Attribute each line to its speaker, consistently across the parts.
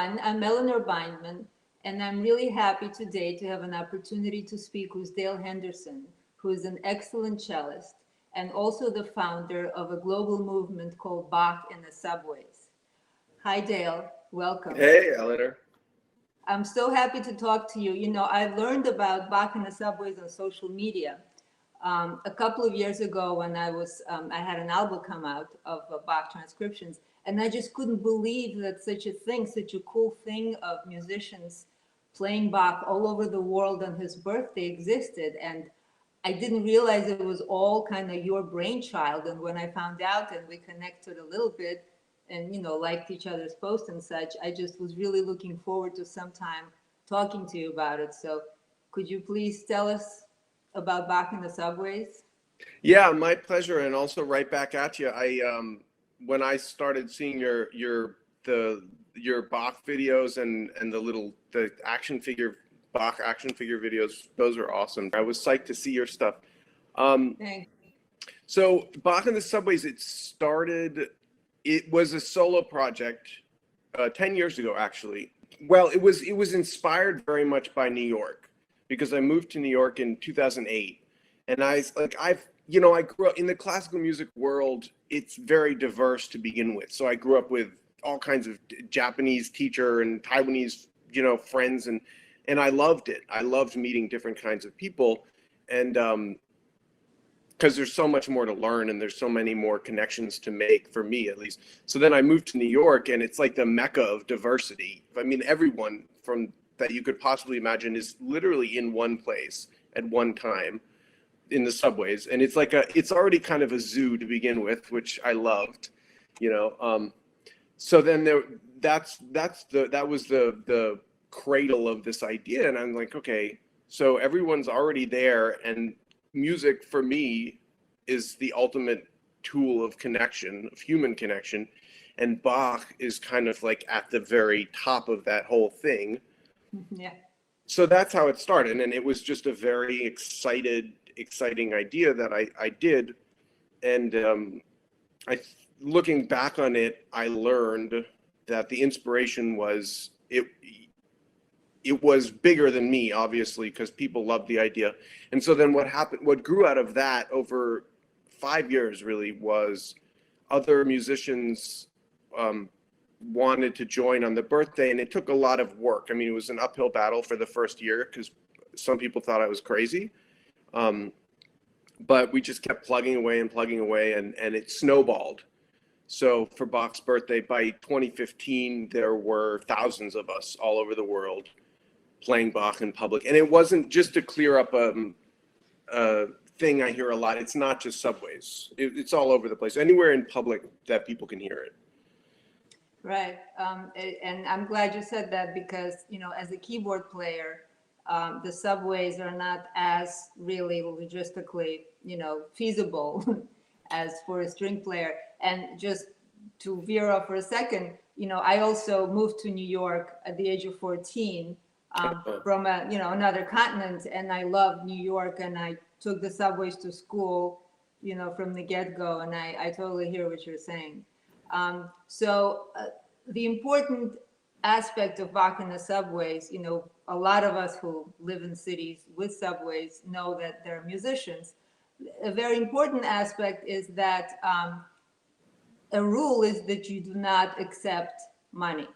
Speaker 1: everyone. I'm Eleanor Bindman, and I'm really happy today to have an opportunity to speak with Dale Henderson, who is an excellent cellist and also the founder of a global movement called Bach in the Subways. Hi, Dale. Welcome.
Speaker 2: Hey, Eleanor.
Speaker 1: I'm so happy to talk to you. You know, I learned about Bach in the Subways on social media a couple of years ago when I had an album come out of Bach transcriptions, and I just couldn't believe that such a thing, such a cool thing of musicians playing Bach all over the world on his birthday existed. And I didn't realize it was all kind of your brainchild. And when I found out and we connected a little bit and, you know, liked each other's posts and such, I just was really looking forward to sometime talking to you about it. So could you please tell us about Bach in the Subways?
Speaker 2: Yeah, my pleasure, and also right back at you. When I started seeing your Bach videos and the Bach action figure videos, those are awesome. I was psyched to see your stuff.
Speaker 1: Thanks.
Speaker 2: So Bach in the Subways, it was a solo project 10 years ago, actually. Well, it was inspired very much by New York, because I moved to New York in 2008, and I grew up in the classical music world. It's very diverse to begin with. So I grew up with all kinds of Japanese teacher and Taiwanese, friends, and I loved it. I loved meeting different kinds of people, and because there's so much more to learn and there's so many more connections to make, for me at least. So then I moved to New York, and it's like the mecca of diversity. I mean, everyone from that you could possibly imagine is literally in one place at one time in the subways, and it's it's already kind of a zoo to begin with, which I loved, So then that was the cradle of this idea, and I'm like, okay, so everyone's already there, and music for me is the ultimate tool of connection, of human connection, and Bach is kind of like at the very top of that whole thing.
Speaker 1: Yeah.
Speaker 2: So that's how it started, and it was just a very exciting idea that I did, and looking back on it, I learned that the inspiration was it was bigger than me, obviously, because people loved the idea. And so then what grew out of that over 5 years really was other musicians wanted to join on the birthday, and it took a lot of work. I mean, it was an uphill battle for the first year because some people thought I was crazy. But we just kept plugging away, and it snowballed. So for Bach's birthday, by 2015, there were thousands of us all over the world playing Bach in public. And it wasn't, just to clear up a thing I hear a lot, it's not just subways. It's all over the place, anywhere in public that people can hear it.
Speaker 1: Right. And I'm glad you said that because, as a keyboard player, the subways are not as really logistically, feasible as for a string player. And just to veer off for a second, I also moved to New York at the age of 14 from another continent, and I loved New York, and I took the subways to school, from the get-go, and I totally hear what you're saying. So the important aspect of Bach in the subways, a lot of us who live in cities with subways know that they're musicians. A very important aspect is that a rule is that you do not accept money,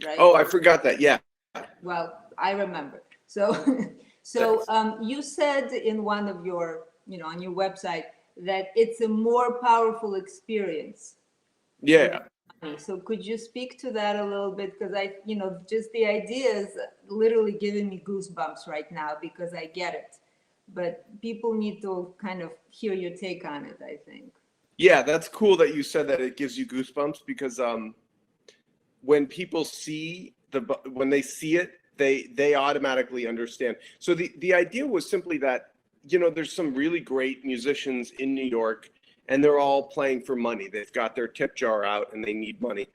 Speaker 1: right?
Speaker 2: Oh, I forgot that. Yeah.
Speaker 1: Well, I remember. So you said in one of your, on your website that it's a more powerful experience.
Speaker 2: Yeah.
Speaker 1: So could you speak to that a little bit? Because just the idea is literally giving me goosebumps right now because I get it. But people need to kind of hear your take on it, I think.
Speaker 2: Yeah, that's cool that you said that it gives you goosebumps, because when people see it, they automatically understand. So the idea was simply that, there's some really great musicians in New York, and they're all playing for money. They've got their tip jar out and they need money.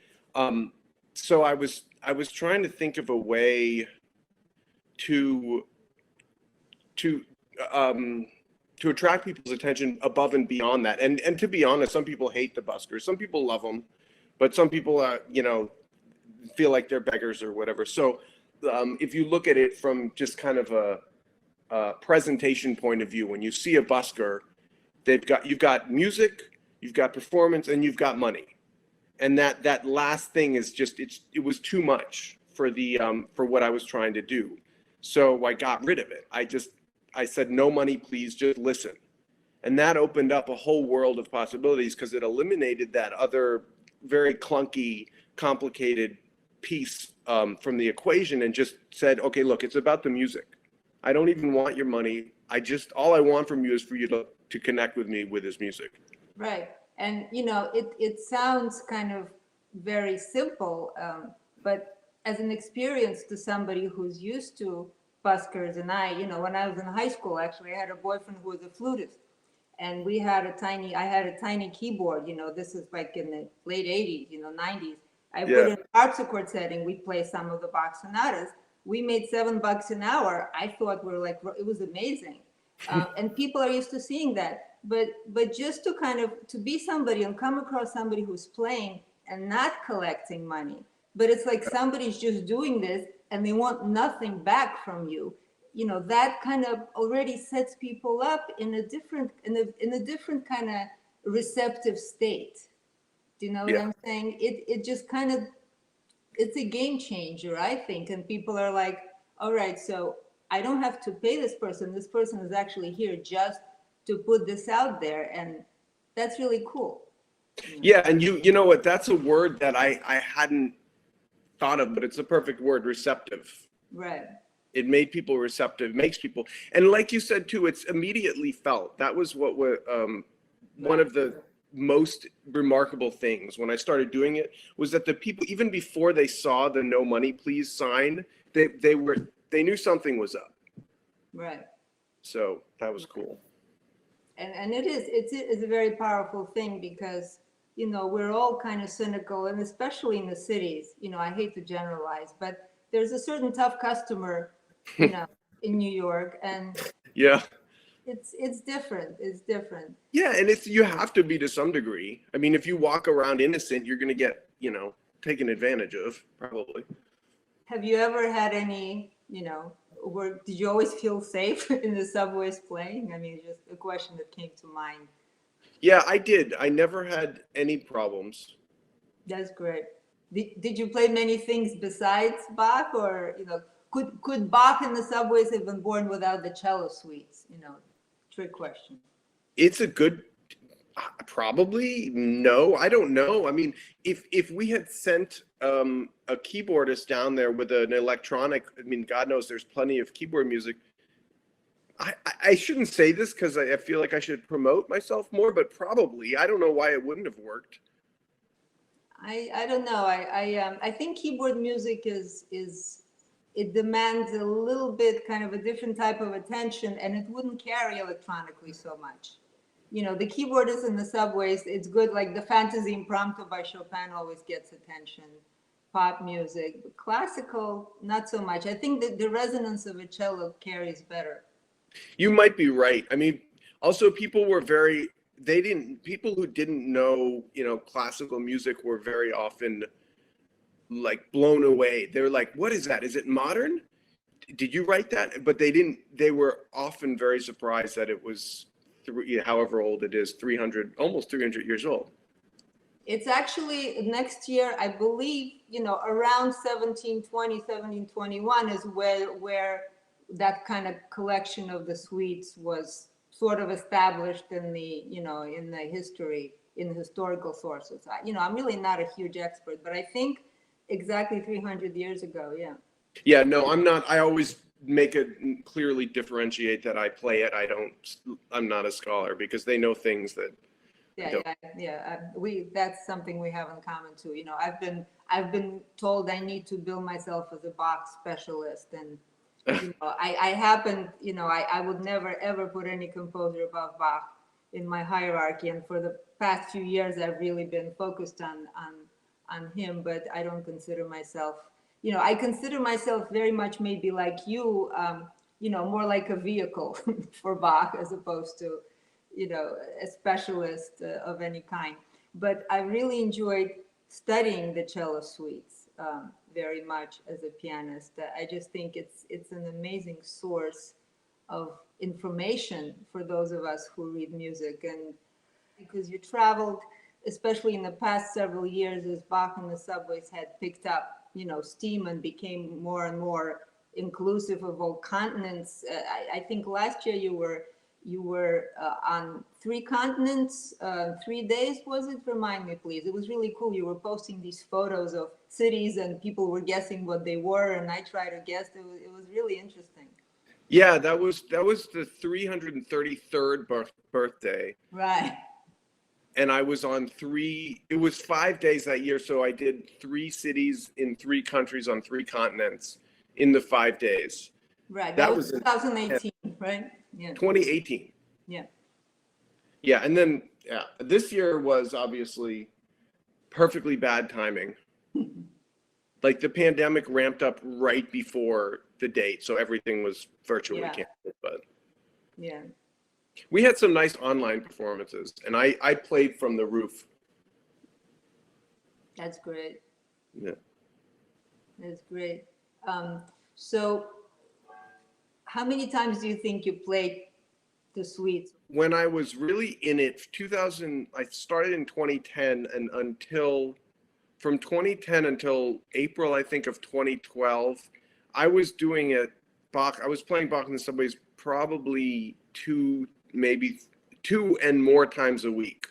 Speaker 2: So I was trying to think of a way to attract people's attention above and beyond that. And to be honest, some people hate the buskers. Some people love them, but some people feel like they're beggars or whatever. So if you look at it from just kind of a presentation point of view, when you see a busker, you've got music, you've got performance, and you've got money. And that last thing is just it was too much for the for what I was trying to do. So I got rid of it. I said, no money, please, just listen. And that opened up a whole world of possibilities because it eliminated that other very clunky, complicated piece from the equation and just said, okay, look, it's about the music. I don't even want your money. All I want from you is for you to connect with me with this music.
Speaker 1: Right. And, it sounds kind of very simple, but as an experience to somebody who's used to buskers, and when I was in high school, actually, I had a boyfriend who was a flutist. And I had a tiny keyboard, this is like in the late 80s, 90s. I put in a harpsichord setting, we play some of the Bach sonatas. We made $7 an hour. I thought it was amazing. And people are used to seeing that. But just to be somebody and come across somebody who's playing and not collecting money, but it's like somebody's just doing this and they want nothing back from you. That kind of already sets people up in a different kind of receptive state. Do you know what I'm saying? It just it's a game changer, I think. And people are like, all right, so I don't have to pay this person. This person is actually here just to put this out there. And that's really cool.
Speaker 2: Yeah. And you know what, that's a word that I hadn't thought of, but it's a perfect word, receptive.
Speaker 1: Right.
Speaker 2: It made people receptive, makes people, and like you said too, it's immediately felt. That was what one of the most remarkable things when I started doing it was that the people, even before they saw the "No Money Please" sign, they knew something was up.
Speaker 1: Right.
Speaker 2: So that was cool.
Speaker 1: And it's a very powerful thing because we're all kind of cynical, and especially in the cities. I hate to generalize, but there's a certain tough customer in New York, and it's different. It's different.
Speaker 2: Yeah, and you have to be to some degree. I mean, if you walk around innocent, you're going to get taken advantage of, probably.
Speaker 1: Have you ever had any did you always feel safe in the subways playing? I mean, just a question that came to mind.
Speaker 2: Yeah, I did. I never had any problems.
Speaker 1: That's great. Did you play many things besides Bach, or could Bach in the subways have been born without the cello suites? Trick question.
Speaker 2: It's a good, probably no. I don't know. I mean, if we had sent a keyboardist down there with an electronic, I mean, God knows there's plenty of keyboard music. I shouldn't say this because I feel like I should promote myself more, but probably I don't know why it wouldn't have worked.
Speaker 1: I don't know. I think keyboard music it demands a little bit kind of a different type of attention, and it wouldn't carry electronically so much. The keyboardist in the subways, it's good. Like the Fantasy Impromptu by Chopin always gets attention. Pop music, but classical, not so much. I think that the resonance of a cello carries better.
Speaker 2: You might be right. I mean, also people who didn't know, classical music were very often like blown away. They were like, what is that? Is it modern? Did you write that? But they were often very surprised that it was however old it is, almost 300 years old.
Speaker 1: It's actually next year, I believe, around 1720, 1721 is where that kind of collection of the suites was sort of established in the, in the history, in the historical sources. I'm really not a huge expert, but I think exactly 300 years ago. Yeah.
Speaker 2: Yeah, no, I'm not. I always clearly differentiate that I play it. I'm not a scholar because they know things that. That's
Speaker 1: something we have in common too. I've been told I need to bill myself as a Bach specialist, and I would never ever put any composer above Bach in my hierarchy. And for the past few years, I've really been focused on him, but I don't consider myself. I consider myself very much maybe like you, more like a vehicle for Bach as opposed to, a specialist of any kind. But I really enjoyed studying the cello suites. very much as a pianist. I just think it's an amazing source of information for those of us who read music. And because you traveled, especially in the past several years, as Bach and the Subways had picked up, steam and became more and more inclusive of all continents. I think last year you were on 3 continents, 3 days, was it? Remind me, please. It was really cool. You were posting these photos of cities and people were guessing what they were, and I tried to guess. It was really interesting.
Speaker 2: Yeah, that was the 333rd birthday.
Speaker 1: Right.
Speaker 2: And I was on it was 5 days that year. So I did 3 cities in 3 countries on 3 continents in the 5 days.
Speaker 1: Right. That was 2018, right? Yeah.
Speaker 2: 2018.
Speaker 1: Yeah.
Speaker 2: Yeah. And then this year was obviously perfectly bad timing. Like the pandemic ramped up right before the date. So everything was virtually canceled. But
Speaker 1: yeah.
Speaker 2: We had some nice online performances, and I played from the roof.
Speaker 1: That's great.
Speaker 2: Yeah.
Speaker 1: That's great. So how many times do you think you played the suites?
Speaker 2: When I was really in it, I started in 2010, and from 2010 until April, I think, of 2012, I was doing it. I was playing Bach in the Subways probably 2 and more times a week.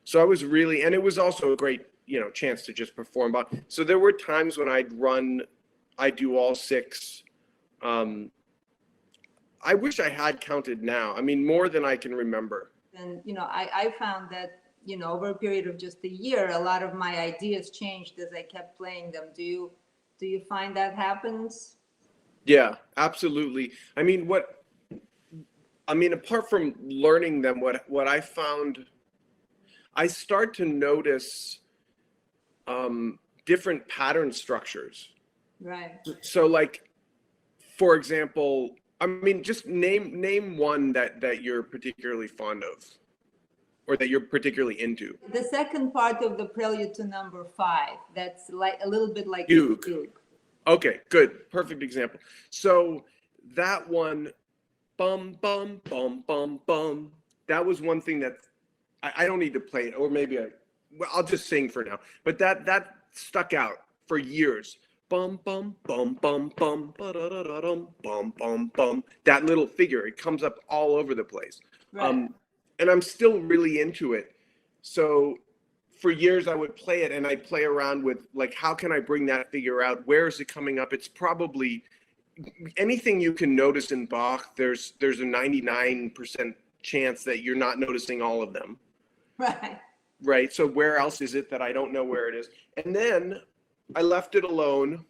Speaker 2: So I was really, and it was also a great, chance to just perform Bach. So there were times when I'd do all 6. I wish I had counted now. I mean, more than I can remember.
Speaker 1: And, I found that, over a period of just a year, a lot of my ideas changed as I kept playing them. Do you find that happens?
Speaker 2: Yeah, absolutely. I mean, apart from learning them, what I found, I start to notice different pattern structures.
Speaker 1: Right.
Speaker 2: So, like, for example, I mean, just name one that you're particularly fond of, or that you're particularly into.
Speaker 1: The second part of the Prelude to Number 5. That's like a little bit like
Speaker 2: Fugue.
Speaker 1: Fugue.
Speaker 2: Okay, good, perfect example. So that one. Bum, bum, bum, bum, bum. That was one thing that I don't need to play it, or maybe I'll just sing for now. But that stuck out for years. Bum, bum, bum, bum, bum, ba-da-da-da-dum, bum, bum, bum. That little figure, it comes up all over the place.
Speaker 1: Right.
Speaker 2: And I'm still really into it. So for years I would play it, and I'd play around with, like, how can I bring that figure out? Where is it coming up? It's probably anything you can notice in Bach, there's a 99% chance that you're not noticing all of them.
Speaker 1: Right.
Speaker 2: Right. So where else is it that I don't know where it is? And then I left it alone.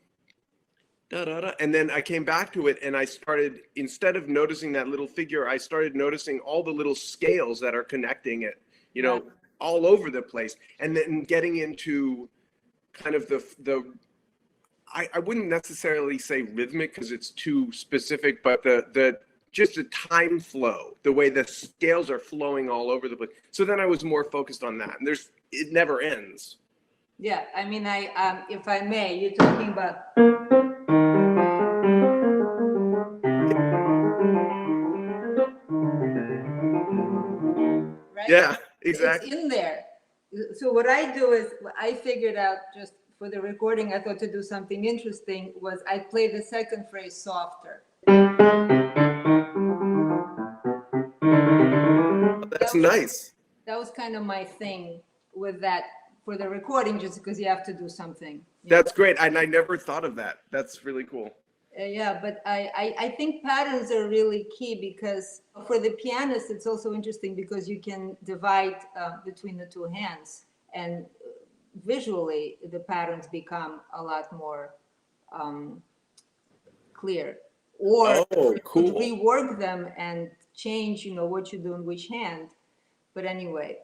Speaker 2: And then I came back to it, and I started, instead of noticing that little figure, I started noticing all the little scales that are connecting it, all over the place. And then getting into kind of I wouldn't necessarily say rhythmic because it's too specific, but the just the time flow, the way the scales are flowing all over the place. So then I was more focused on that, and it never ends.
Speaker 1: Yeah, I mean, if I may, you're talking about. Right?
Speaker 2: Yeah, exactly.
Speaker 1: It's in there. So what I do is, I figured out, just for the recording, I thought to do something interesting was I play the second phrase softer.
Speaker 2: That's nice.
Speaker 1: That was kind of my thing with that for the recording, just because you have to do something.
Speaker 2: That's great. And I never thought of that. That's really cool.
Speaker 1: Yeah, but I think patterns are really key, because for the pianist, it's also interesting because you can divide between the 2 hands, and visually the patterns become a lot more clear. Or
Speaker 2: cool.
Speaker 1: rework them and change, what you do in which hand. But anyway,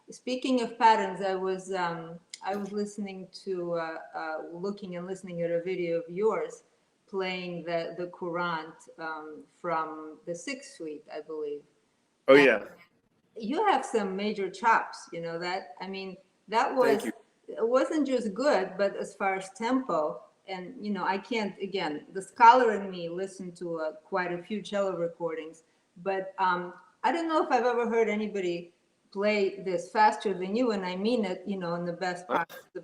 Speaker 1: speaking of patterns, I was listening to looking and listening at a video of yours playing the Courant from the 6th Suite, I believe.
Speaker 2: Oh, yeah.
Speaker 1: You have some major chops, that. I mean, that was it wasn't just good, but as far as tempo, and I can't, again, the scholar in me listened to quite a few cello recordings, but I don't know if I've ever heard anybody play this faster than you, and I mean it, in the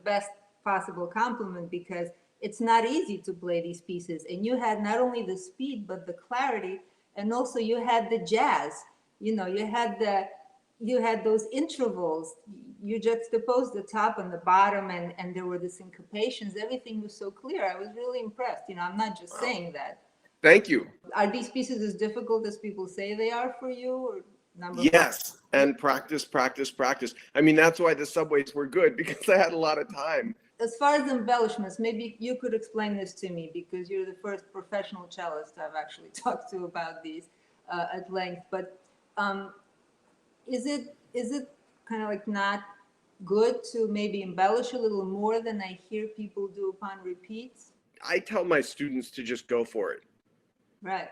Speaker 1: best possible compliment, because it's not easy to play these pieces, and you had not only the speed but the clarity, and also you had the jazz. You had those intervals. You juxtaposed the top and the bottom, and there were the syncopations. Everything was so clear. I was really impressed. I'm not just saying that.
Speaker 2: Thank you.
Speaker 1: Are these pieces as difficult as people say they are for you, or number
Speaker 2: Yes, and practice. I mean, that's why the subways were good, because I had a lot of time.
Speaker 1: As far as embellishments, maybe you could explain this to me, because you're the first professional cellist I've actually talked to about these at length. But is it kind of like not good to maybe embellish a little more than I hear people do upon repeats?
Speaker 2: I tell my students to just go for it.
Speaker 1: Right.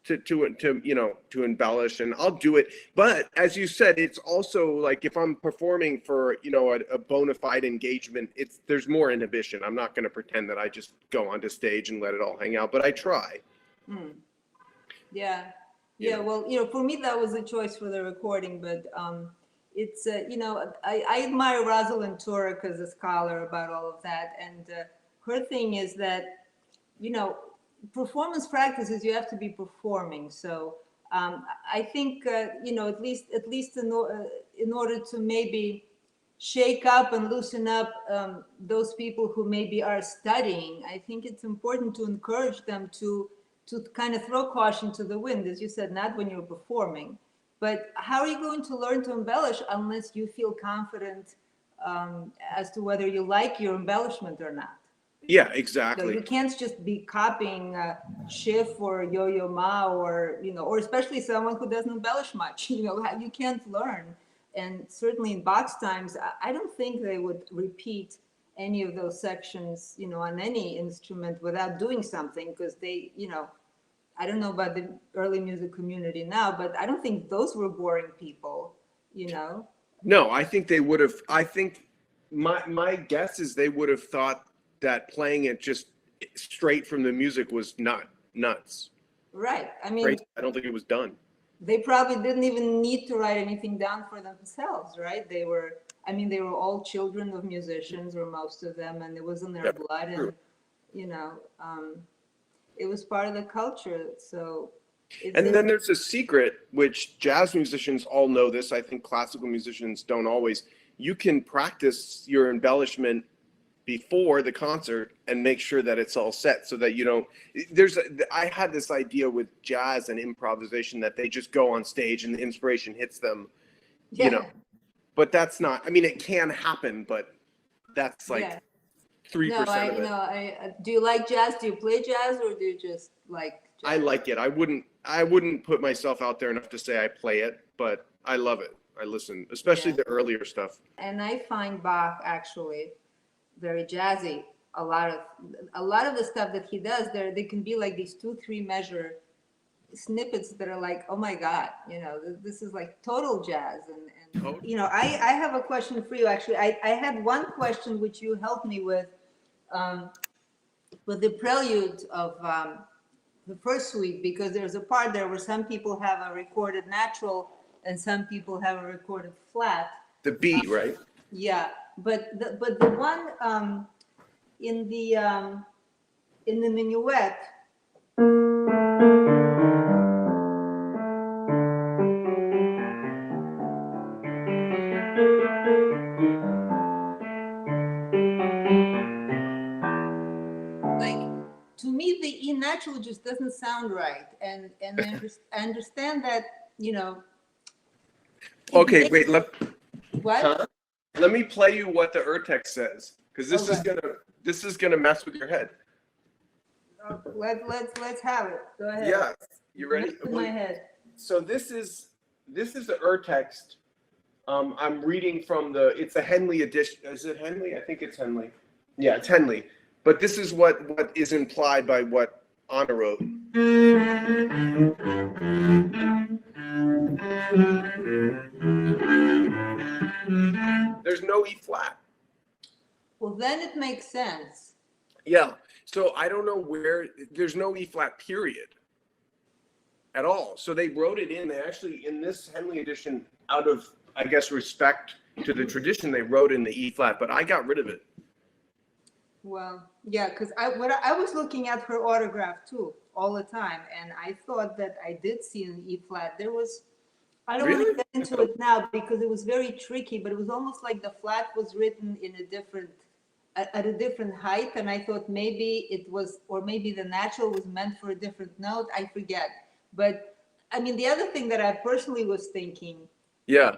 Speaker 2: To embellish, and I'll do it. But as you said, it's also like if I'm performing for a bona fide engagement, there's more inhibition. I'm not going to pretend that I just go onto stage and let it all hang out, but I try.
Speaker 1: Yeah. Well, for me that was a choice for the recording, but it's I admire Rosalind Turek as a scholar about all of that, and her thing is that performance practices, you have to be performing. So I think at least in order to maybe shake up and loosen up those people who maybe are studying, I think it's important to encourage them to kind of throw caution to the wind, as you said, not when you're performing. But how are you going to learn to embellish unless you feel confident as to whether you like your embellishment or not?
Speaker 2: Yeah, exactly.
Speaker 1: So you can't just be copying Schiff or Yo-Yo Ma, or especially someone who doesn't embellish much. You can't learn. And certainly in Bach's times, I don't think they would repeat any of those sections, on any instrument without doing something, because they, I don't know about the early music community now, but I don't think those were boring people,
Speaker 2: No, I think they would have. I think my guess is they would have thought that playing it just straight from the music was nuts.
Speaker 1: Right. I mean,
Speaker 2: crazy. I don't think it was done.
Speaker 1: They probably didn't even need to write anything down for themselves, right? They were all children of musicians, or most of them, and it was in their blood, and it was part of the culture. So
Speaker 2: then there's a secret, which jazz musicians all know this. I think classical musicians don't always. You can practice your embellishment before the concert and make sure that it's all set, so that I had this idea with jazz and improvisation that they just go on stage and the inspiration hits them, but that's not, I mean, it can happen, but that's like 3% of it.
Speaker 1: Do you like jazz? Do you play jazz, or do you just like jazz?
Speaker 2: I like it. I wouldn't put myself out there enough to say I play it, but I love it. I listen, especially the earlier stuff.
Speaker 1: And I find Bach actually very jazzy. A lot of the stuff that he does there, they can be like these 2-3 measure snippets that are like, oh my God, this is like total jazz. And I have a question for you, actually. I had one question which you helped me with the prelude of the first suite, because there's a part there where some people have a recorded natural and some people have a recorded flat.
Speaker 2: The B, right?
Speaker 1: Yeah. But the one in the minuet, like, to me the E natural just doesn't sound right, and I understand that
Speaker 2: Okay, wait.
Speaker 1: What?
Speaker 2: Huh? Let me play you what the Urtext says, because this is gonna mess with your head.
Speaker 1: Let's have it. Go ahead.
Speaker 2: Yeah, you ready?
Speaker 1: In my head.
Speaker 2: So this is the Urtext. I'm reading from it's a Henley edition. Is it Henley? I think it's Henley. Yeah, it's Henley. But this is what is implied by what Anna wrote. There's no E flat.
Speaker 1: then it makes sense.
Speaker 2: Yeah. So I don't know where, there's no E flat period at all. So they wrote it in. They actually, in this Henley edition, out of, I guess, respect to the tradition, they wrote in the E flat, but I got rid of it.
Speaker 1: Well, yeah, because I was looking at her autograph too all the time, and I thought that I did see an E flat. There was, I don't want to
Speaker 2: Really?
Speaker 1: get into it now because it was very tricky, but it was almost like the flat was written in a different, at a different height, and I thought maybe it was, or maybe the natural was meant for a different note. I forget. But I mean, the other thing that I personally was thinking,
Speaker 2: Yeah.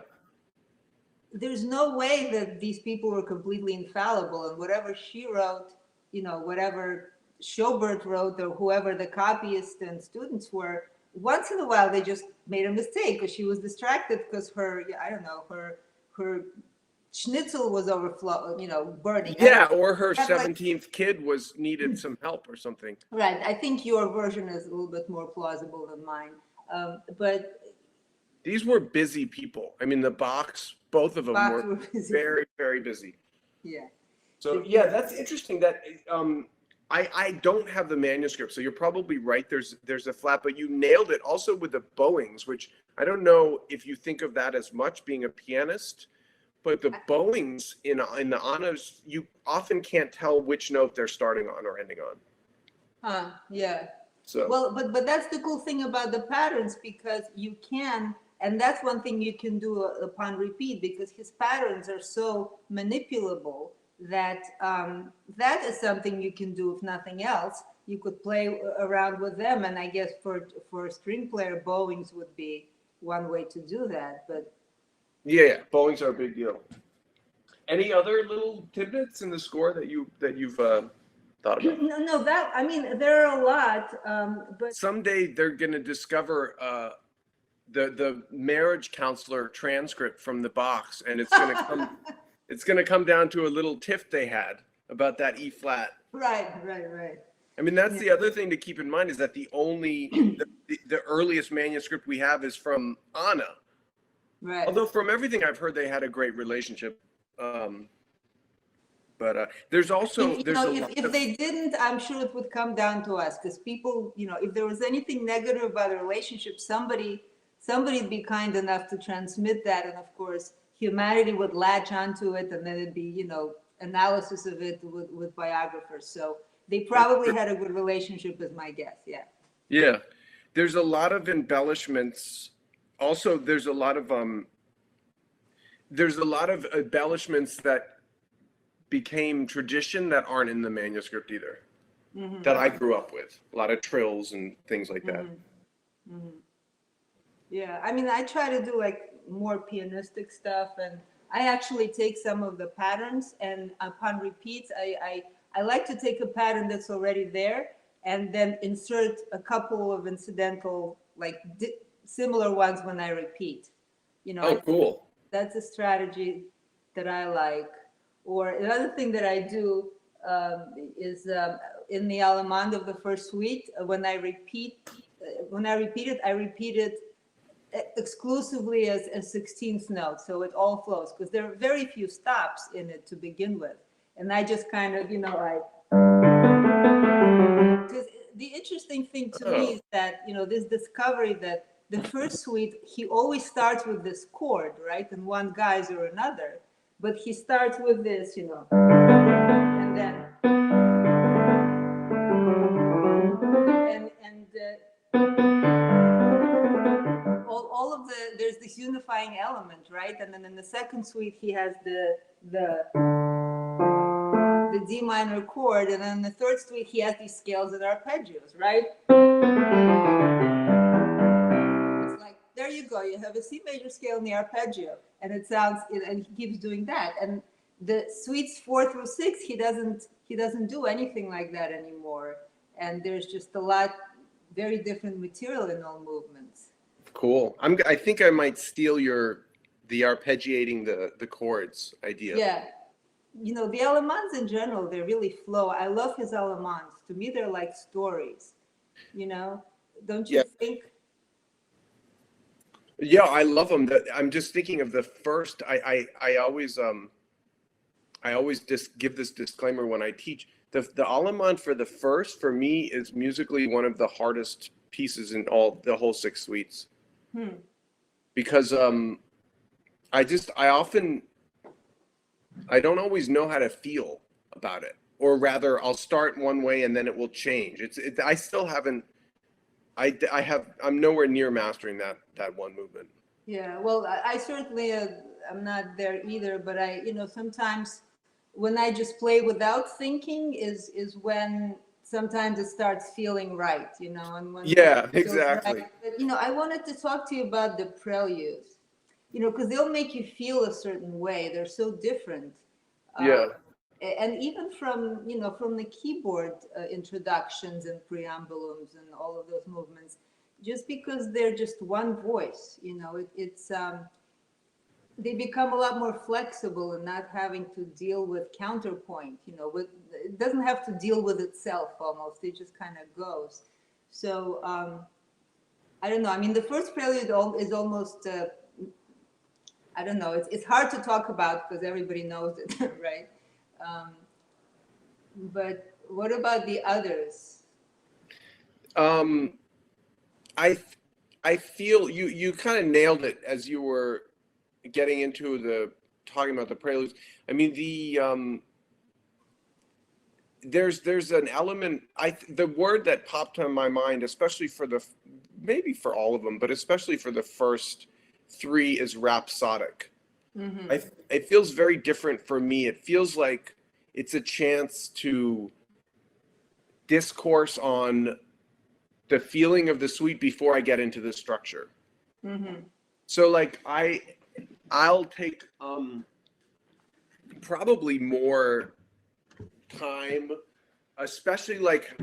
Speaker 1: there's no way that these people were completely infallible, and whatever she wrote, whatever Schobert wrote, or whoever the copyists and students were, once in a while they just made a mistake because she was distracted because her, I don't know, her schnitzel was burning.
Speaker 2: Yeah, or her
Speaker 1: Have, like-
Speaker 2: 17th kid needed some help or something.
Speaker 1: Right. I think your version is a little bit more plausible than mine. But
Speaker 2: These were busy people. I mean, the Bachs, both of them
Speaker 1: Bach
Speaker 2: were
Speaker 1: were busy.
Speaker 2: very, very busy.
Speaker 1: yeah.
Speaker 2: So yeah, that's interesting that I don't have the manuscript, so you're probably right. There's a flat, but you nailed it also with the bowings, which I don't know if you think of that as much being a pianist, but the bowings in the honors, you often can't tell which note they're starting on or ending on.
Speaker 1: Yeah.
Speaker 2: So
Speaker 1: Well, but that's the cool thing about the patterns, because you can, and that's one thing you can do upon repeat, because his patterns are so manipulable that that is something you can do if nothing else. You could play around with them, and I guess for a string player, bowings would be one way to do that. But
Speaker 2: yeah, bowings are a big deal. Any other little tidbits in the score that you've thought about?
Speaker 1: no, that, I mean, there are a lot, but
Speaker 2: Someday they're going to discover the marriage counselor transcript from the box, and it's going to come. It's going to come down to a little tiff they had about that E flat.
Speaker 1: right.
Speaker 2: I mean, that's the other thing to keep in mind, is that the earliest manuscript we have is from Anna.
Speaker 1: Right.
Speaker 2: Although from everything I've heard, they had a great relationship. But there's also
Speaker 1: if they didn't, I'm sure it would come down to us, because people, if there was anything negative about a relationship, somebody'd be kind enough to transmit that, and of course humanity would latch onto it, and then it'd be analysis of it with biographers. So they probably had a good relationship, is my guess.
Speaker 2: Yeah, there's a lot of embellishments. Also, there's a lot of embellishments that became tradition that aren't in the manuscript either. Mm-hmm. That I grew up with. A lot of trills and things like that.
Speaker 1: Mm-hmm. Mm-hmm. Yeah, I mean, I try to do like more pianistic stuff, and I actually take some of the patterns, and upon repeats, I like to take a pattern that's already there and then insert a couple of incidental, like similar ones when I repeat.
Speaker 2: Oh, cool.
Speaker 1: That's a strategy that I like. Or another thing that I do is in the Allemande of the first suite, when I repeat it, I repeat it exclusively as 16th note, so it all flows, because there are very few stops in it to begin with, and I just kind of because the interesting thing to me is that this discovery that the first suite, he always starts with this chord, right, in one guise or another, but he starts with this, and then all of there's this unifying element, right? And then in the second suite, he has the D minor chord, and then in the third suite, he has these scales and arpeggios, right? It's like, there you go, you have a C major scale in the arpeggio, and it sounds, and he keeps doing that. And the suites 4 through 6, he doesn't do anything like that anymore. And there's just a lot, very different material in all movements.
Speaker 2: Cool. I think I might steal the arpeggiating the chords idea.
Speaker 1: Yeah. The Allemands in general, they really flow. I love his Allemands. To me, they're like stories, don't you think?
Speaker 2: Yeah, I love them. I'm just thinking of the first, I always, I always just give this disclaimer when I teach. The Allemande for me is musically one of the hardest pieces in the whole six suites. Because I don't always know how to feel about it, or rather I'll start one way and then it will change. I still haven't, I'm nowhere near mastering that one movement.
Speaker 1: Yeah, well, I certainly I'm not there either, but sometimes when I just play without thinking is when sometimes it starts feeling right, and when
Speaker 2: Yeah,
Speaker 1: it feels
Speaker 2: exactly.
Speaker 1: right. But I wanted to talk to you about the preludes, because they'll make you feel a certain way. They're so different.
Speaker 2: Yeah.
Speaker 1: And even from the keyboard introductions and preambulums and all of those movements, just because they're just one voice, they become a lot more flexible and not having to deal with counterpoint, it doesn't have to deal with itself almost. It just kind of goes. So I don't know. I mean, the first prelude is almost, I don't know. It's hard to talk about because everybody knows it, right? Um, but what about the others?
Speaker 2: Um, I I feel you kind of nailed it as you were getting into talking about the preludes. I mean, there's an element. The word that popped in my mind, especially maybe for all of them, but especially for the first three, is rhapsodic.
Speaker 1: Mm-hmm.
Speaker 2: It feels very different for me. It feels like it's a chance to discourse on the feeling of the suite before I get into the structure.
Speaker 1: Mm-hmm.
Speaker 2: So like I'll take probably more time, especially like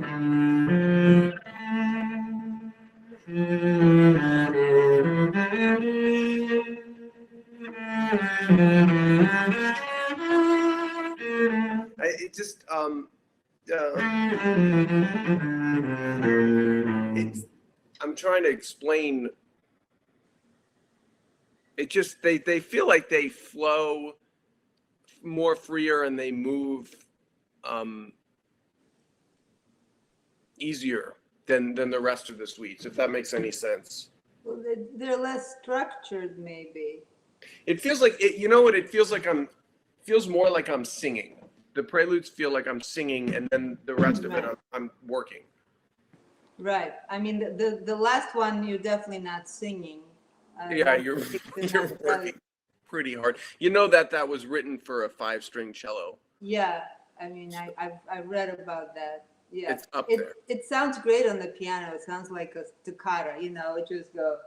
Speaker 2: it just it's I'm trying to explain. It just they feel like they flow more freer and they move um, easier than the rest of the suites, if that makes any sense.
Speaker 1: Well, they're less structured, maybe.
Speaker 2: It feels like it. You know what? It feels like feels more like I'm singing. The preludes feel like I'm singing, and then the rest of it,
Speaker 1: Right.
Speaker 2: I'm working.
Speaker 1: Right. I mean, the last one, you're definitely not singing.
Speaker 2: Yeah,
Speaker 1: That
Speaker 2: you're
Speaker 1: particular
Speaker 2: you're
Speaker 1: prelude.
Speaker 2: working pretty hard. You know that was written for a 5-string cello.
Speaker 1: Yeah. I mean, I've read about that. Yeah.
Speaker 2: It's up there.
Speaker 1: It sounds great on the piano. It sounds like a toccata. It just goes.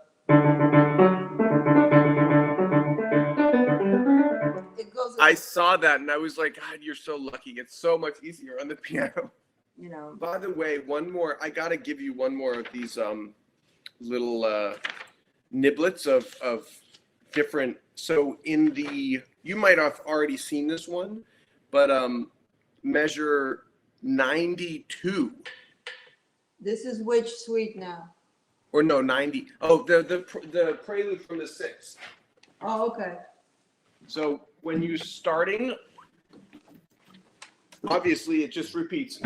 Speaker 1: It goes.
Speaker 2: I saw that and I was like, God, you're so lucky. It's so much easier on the piano.
Speaker 1: You know.
Speaker 2: By the way, one more. I gotta give you one more of these little niblets of different. So you might have already seen this one, but measure 92.
Speaker 1: This is which suite now?
Speaker 2: Or no, 90. Oh, the prelude from the sixth.
Speaker 1: Oh, okay.
Speaker 2: So when you're starting, obviously it just repeats.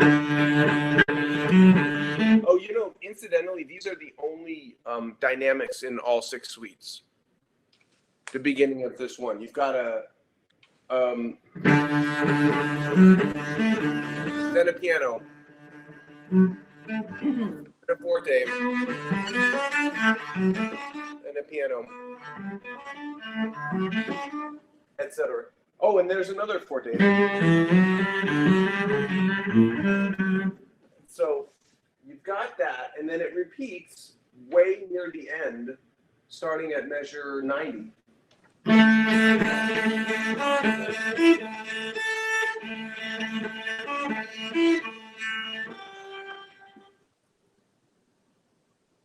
Speaker 2: Oh, incidentally, these are the only dynamics in all six suites. The beginning of this one, you've got then a piano, then a forte, then a piano, etc. Oh, and there's another forte. So you've got that, and then it repeats way near the end, starting at measure 90.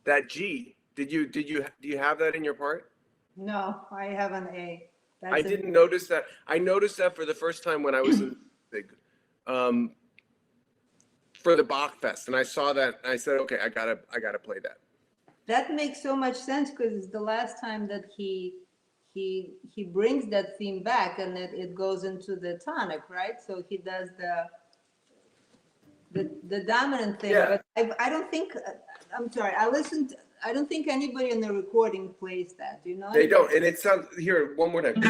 Speaker 2: That G, do you have that in your part?
Speaker 1: No, I have an A.
Speaker 2: I
Speaker 1: That's a
Speaker 2: didn't notice that. I noticed that for the first time when I was in um, for the Bach Fest, and I saw that, and I said, okay, I gotta play that.
Speaker 1: That makes so much sense because it's the last time that he he brings that theme back, and it goes into the tonic, right? So he does the dominant thing,
Speaker 2: Yeah.
Speaker 1: but I don't think, I'm sorry, I don't think anybody in the recording plays that. Do you know?
Speaker 2: They don't, and it sounds, here, one more time.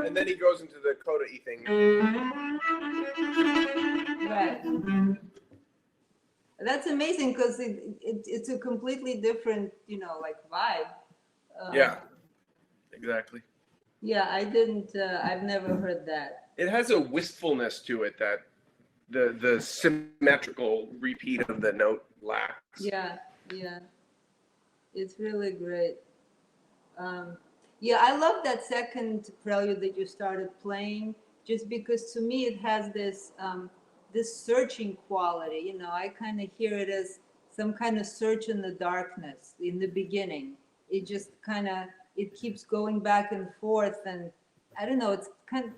Speaker 2: And then he goes into the coda-y thing.
Speaker 1: Right. That's amazing because it's a completely different, like vibe.
Speaker 2: Yeah, exactly.
Speaker 1: Yeah, I've never heard that.
Speaker 2: It has a wistfulness to it that the symmetrical repeat of the note lacks.
Speaker 1: Yeah, yeah. It's really great. Yeah, I love that second prelude that you started playing, just because to me it has this searching quality. I kind of hear it as some kind of search in the darkness in the beginning. It just kind of it keeps going back and forth, and I don't know. It's kind of,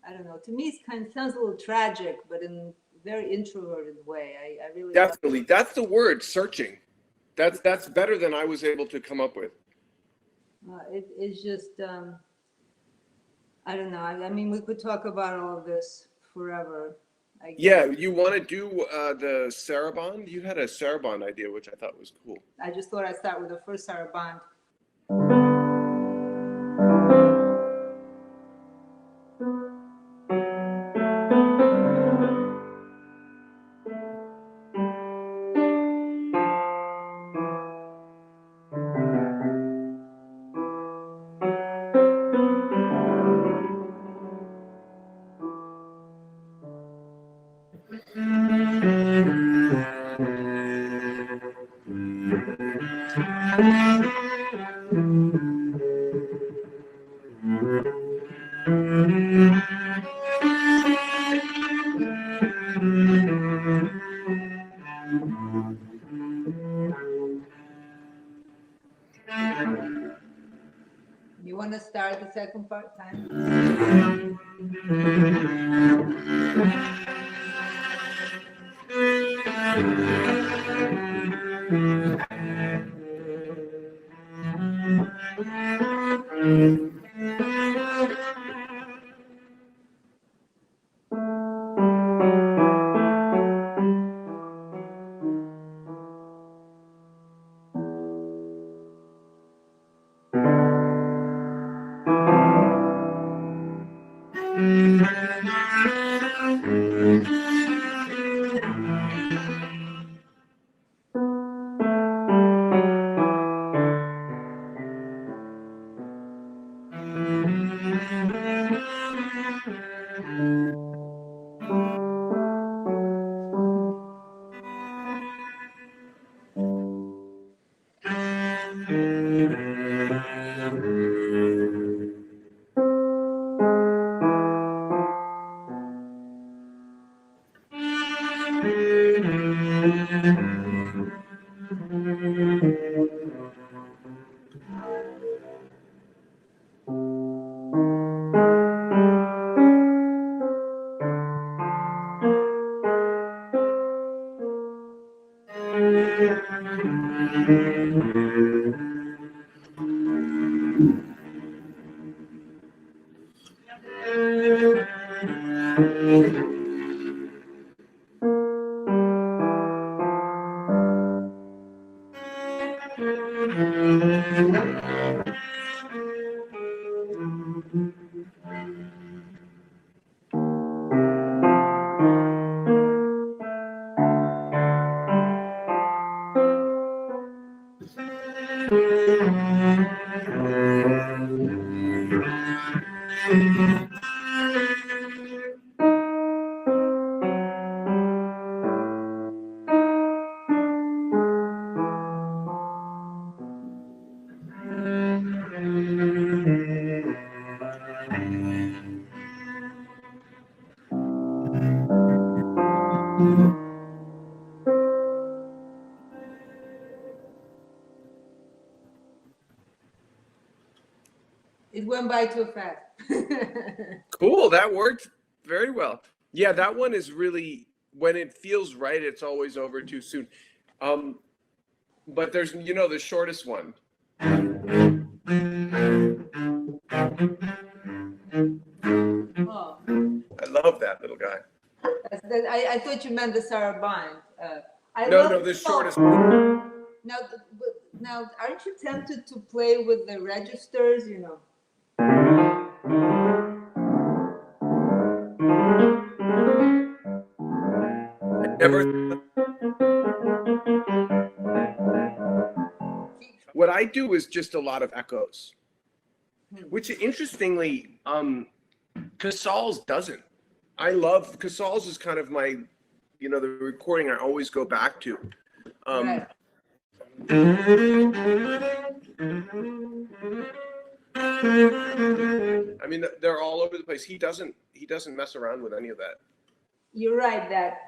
Speaker 1: I don't know. To me, it's kind of sounds a little tragic, but in a very introverted way. I really
Speaker 2: Definitely, that's the word, searching. That's better than I was able to come up with.
Speaker 1: it's just I don't know. I mean, we could talk about all of this forever. I guess.
Speaker 2: Yeah, you want to do the saraband? You had a saraband idea, which I thought was cool.
Speaker 1: I just thought I'd start with the first saraband. You want to start the second part time? It went by too fast.
Speaker 2: Cool, that worked very well. Yeah, that one is really, when it feels right, it's always over too soon. Um, but there's, the shortest one.
Speaker 1: Oh,
Speaker 2: I love that little guy.
Speaker 1: I thought you meant the saraband. I
Speaker 2: No,
Speaker 1: love.
Speaker 2: no, the shortest.
Speaker 1: Now, now, aren't you tempted to play with the registers? You know.
Speaker 2: I never. What I do is just a lot of echoes, which interestingly, Casals doesn't. I love Casals is kind of my, the recording I always go back to.
Speaker 1: Right.
Speaker 2: I mean, they're all over the place. He doesn't mess around with any of that.
Speaker 1: You're right that.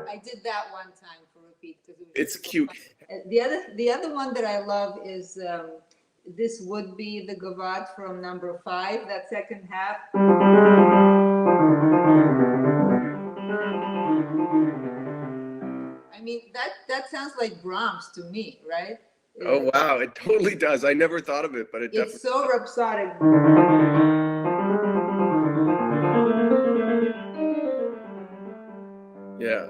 Speaker 1: I did that one time for repeat because it was
Speaker 2: It's cute.
Speaker 1: The other one that I love is this would be the Gavotte from number 5. That second half. I mean that sounds like Brahms to me, right?
Speaker 2: Oh wow, it totally does. I never thought of it, but it
Speaker 1: It's
Speaker 2: definitely.
Speaker 1: so rhapsodic.
Speaker 2: Yeah.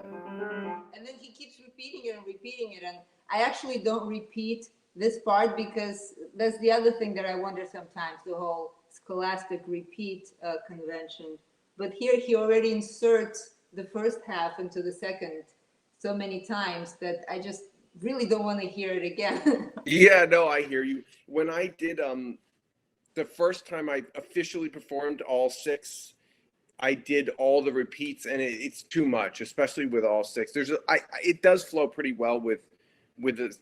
Speaker 1: And then he keeps repeating it and repeating it. And I actually don't repeat this part because that's the other thing that I wonder sometimes, the whole scholastic repeat convention. But here he already inserts the first half into the second so many times that I just really don't want to hear it again.
Speaker 2: Yeah, no, I hear you. When I did the first time I officially performed all 6, I did all the repeats, and it's too much, especially with all 6. It does flow pretty well with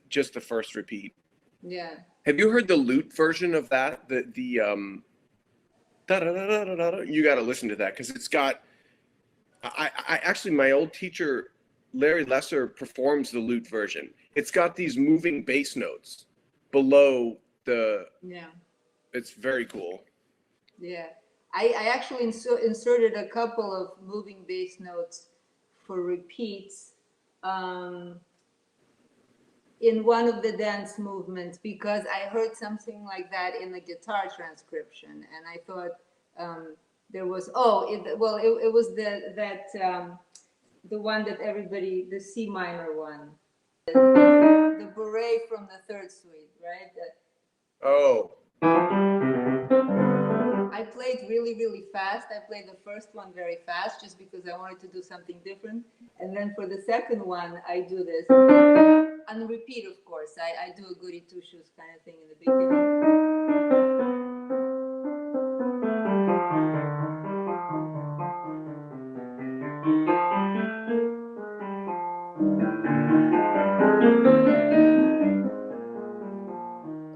Speaker 2: just the first repeat.
Speaker 1: Yeah.
Speaker 2: Have you heard the lute version of that? The you got to listen to that because it's got. I actually, my old teacher Larry Lesser performs the lute version. It's got these moving bass notes below the.
Speaker 1: Yeah.
Speaker 2: It's very cool.
Speaker 1: Yeah. I actually inserted a couple of moving bass notes for repeats in one of the dance movements because I heard something like that in the guitar transcription, and I thought there was it was the one that everybody, the C minor one, the beret from the third suite, right?
Speaker 2: Oh.
Speaker 1: I played really, really fast. I played the first one very fast just because I wanted to do something different. And then for the second one, I do this. And repeat, of course. I do a goody two shoes kind of thing in the beginning.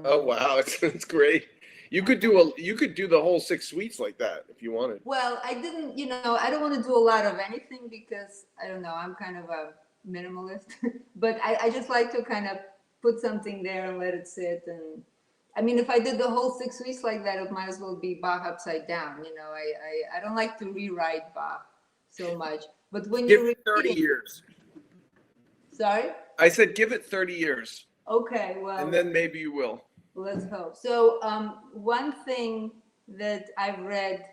Speaker 2: Oh wow, it's great. You could do the whole 6 suites like that if you wanted.
Speaker 1: Well, I didn't, I don't want to do a lot of anything because I don't know, I'm kind of a minimalist. But I just like to kind of put something there and let it sit. And I mean, if I did the whole 6 weeks like that, it might as well be Bach upside down. I don't like to rewrite Bach so much. But when
Speaker 2: Give
Speaker 1: you're
Speaker 2: it 30
Speaker 1: repeating,
Speaker 2: years.
Speaker 1: sorry?
Speaker 2: I said give it 30 years.
Speaker 1: Okay, well.
Speaker 2: And then maybe you will.
Speaker 1: Let's hope. So one thing that I've read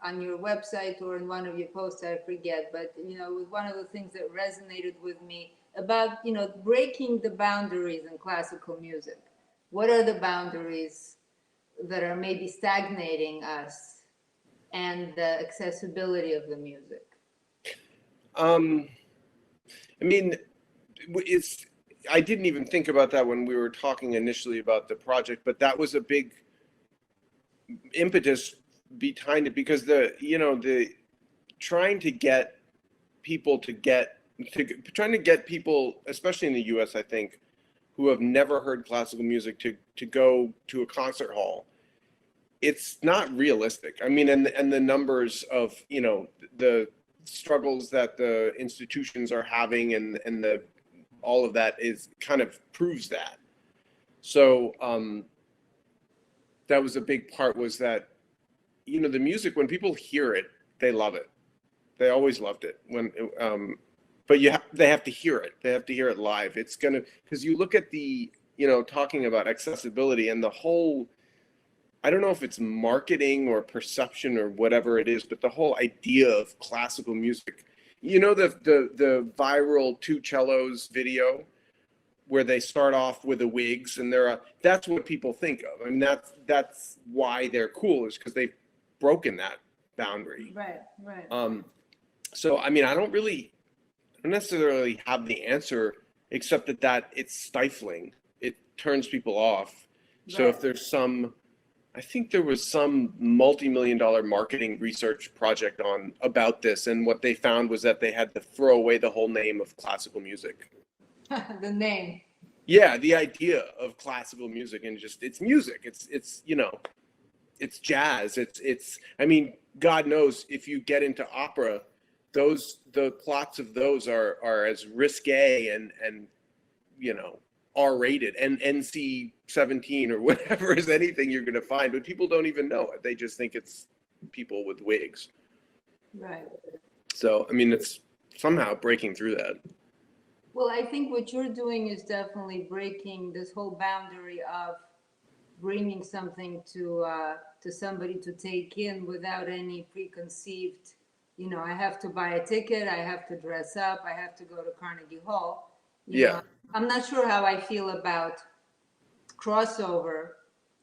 Speaker 1: on your website or in one of your posts, I forget, but was one of the things that resonated with me about breaking the boundaries in classical music. What are the boundaries that are maybe stagnating us and the accessibility of the music?
Speaker 2: I mean, I didn't even think about that when we were talking initially about the project, but that was a big impetus behind it because the trying to get people, especially in the US, I think, who have never heard classical music to go to a concert hall. It's not realistic. I mean, and the numbers of, the struggles that the institutions are having and the all of that is kind of proves that. So that was a big part, was that, you know, the music, when people hear it, they love it. They always loved it. But they have to hear it. They have to hear it live. It's gonna, because you look at the, you know, talking about accessibility and the whole, I don't know if it's marketing or perception or whatever it is, but the whole idea of classical music, you know, the viral two cellos video where they start off with the wigs and that's what people think of. I mean, that's why they're cool, is because they've broken that boundary.
Speaker 1: Right, right.
Speaker 2: So, I mean, I don't necessarily have the answer, except that it's stifling. It turns people off. So if there's I think there was some multi-million-dollar marketing research project about this, and what they found was that they had to throw away the whole name of classical music.
Speaker 1: The name.
Speaker 2: Yeah, the idea of classical music, and just, it's music. It's you know, it's jazz. It's I mean, God knows, if you get into opera, the plots of those are as risque and you know, R-rated and NC-17 or whatever is anything you're going to find, but people don't even know it. They just think it's people with wigs.
Speaker 1: Right.
Speaker 2: So, I mean, it's somehow breaking through that.
Speaker 1: Well, I think what you're doing is definitely breaking this whole boundary of bringing something to somebody to take in without any preconceived, you know, I have to buy a ticket, I have to dress up, I have to go to Carnegie Hall. You know, I'm not sure how I feel about crossover,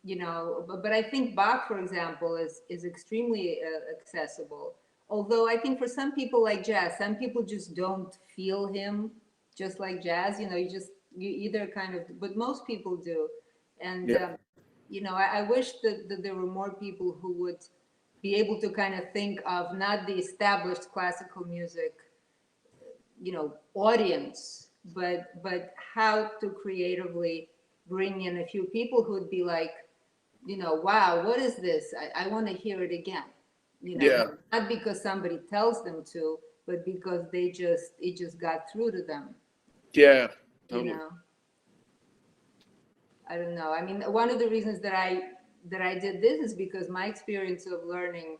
Speaker 1: you know, but I think Bach, for example, is extremely accessible. Although I think for some people like jazz, some people just don't feel him just like jazz. You know, you either kind of, but most people do. And, you know, I wish that there were more people who would be able to kind of think of not the established classical music, you know, audience, but how to creatively bring in a few people who'd be like, you know, wow, what is this? I want to hear it again. You know, not because somebody tells them to, but because it just got through to them.
Speaker 2: Yeah, totally.
Speaker 1: You know, I don't know. I mean, one of the reasons that I did this is because my experience of learning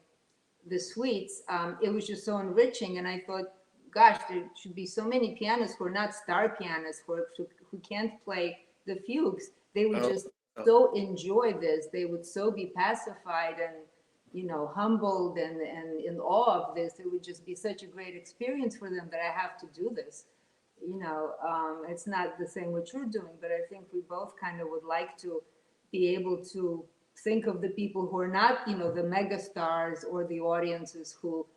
Speaker 1: the suites, it was just so enriching, and I thought, gosh, there should be so many pianists who are not star pianists, who can't play the fugues. They would just so enjoy this. They would so be pacified and, you know, humbled and in awe of this. It would just be such a great experience for them that I have to do this. You know, it's not the same what you're doing, but I think we both kind of would like to be able to think of the people who are not, you know, the mega stars or the audiences who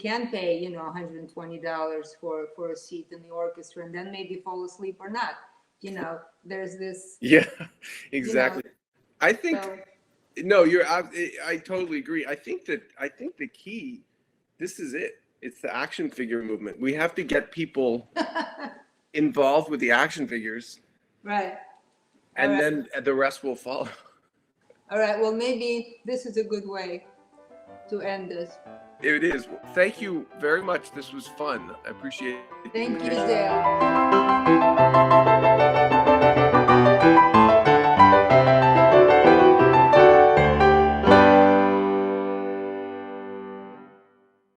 Speaker 1: can pay, you know, $120 for a seat in the orchestra and then maybe fall asleep or not. You know, there's this.
Speaker 2: Yeah, exactly. You know, I think,
Speaker 1: so,
Speaker 2: no, I totally agree. I think the key, this is it. It's the action figure movement. We have to get people involved with the action figures.
Speaker 1: Right.
Speaker 2: And then the rest will follow.
Speaker 1: All right. Well, maybe this is a good way to end this.
Speaker 2: It is. Thank you very much. This was fun. I appreciate it.
Speaker 1: Thank you, Dale.